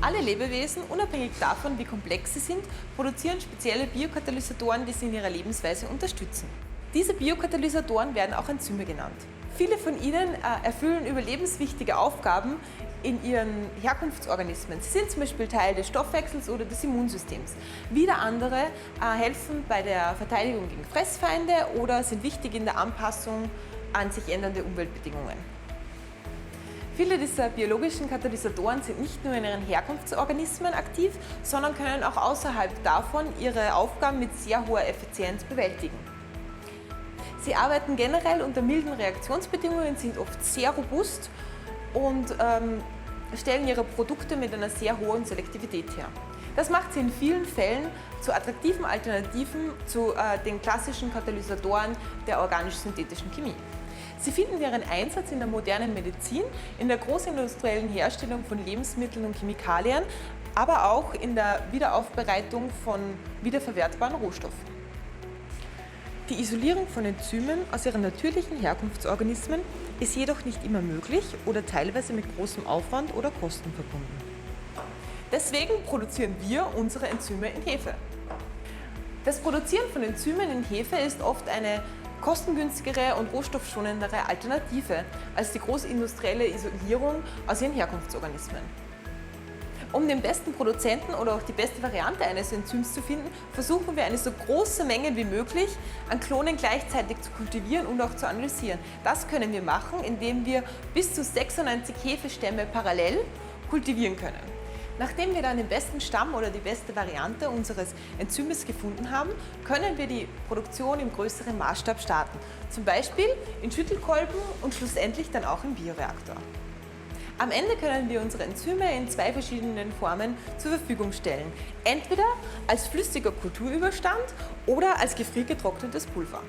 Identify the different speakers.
Speaker 1: Alle Lebewesen, unabhängig davon, wie komplex sie sind, produzieren spezielle Biokatalysatoren, die sie in ihrer Lebensweise unterstützen. Diese Biokatalysatoren werden auch Enzyme genannt. Viele von ihnen erfüllen überlebenswichtige Aufgaben in ihren Herkunftsorganismen. Sie sind zum Beispiel Teil des Stoffwechsels oder des Immunsystems. Wieder andere helfen bei der Verteidigung gegen Fressfeinde oder sind wichtig in der Anpassung an sich ändernde Umweltbedingungen. Viele dieser biologischen Katalysatoren sind nicht nur in ihren Herkunftsorganismen aktiv, sondern können auch außerhalb davon ihre Aufgaben mit sehr hoher Effizienz bewältigen. Sie arbeiten generell unter milden Reaktionsbedingungen, sind oft sehr robust und stellen ihre Produkte mit einer sehr hohen Selektivität her. Das macht sie in vielen Fällen zu attraktiven Alternativen zu den klassischen Katalysatoren der organisch-synthetischen Chemie. Sie finden ihren Einsatz in der modernen Medizin, in der großindustriellen Herstellung von Lebensmitteln und Chemikalien, aber auch in der Wiederaufbereitung von wiederverwertbaren Rohstoffen. Die Isolierung von Enzymen aus ihren natürlichen Herkunftsorganismen ist jedoch nicht immer möglich oder teilweise mit großem Aufwand oder Kosten verbunden. Deswegen produzieren wir unsere Enzyme in Hefe. Das Produzieren von Enzymen in Hefe ist oft eine kostengünstigere und rohstoffschonendere Alternative als die großindustrielle Isolierung aus ihren Herkunftsorganismen. Um den besten Produzenten oder auch die beste Variante eines Enzyms zu finden, versuchen wir eine so große Menge wie möglich an Klonen gleichzeitig zu kultivieren und auch zu analysieren. Das können wir machen, indem wir bis zu 96 Hefestämme parallel kultivieren können. Nachdem wir dann den besten Stamm oder die beste Variante unseres Enzymes gefunden haben, können wir die Produktion im größeren Maßstab starten. Zum Beispiel in Schüttelkolben und schlussendlich dann auch im Bioreaktor. Am Ende können wir unsere Enzyme in zwei verschiedenen Formen zur Verfügung stellen. Entweder als flüssiger Kulturüberstand oder als gefriergetrocknetes Pulver.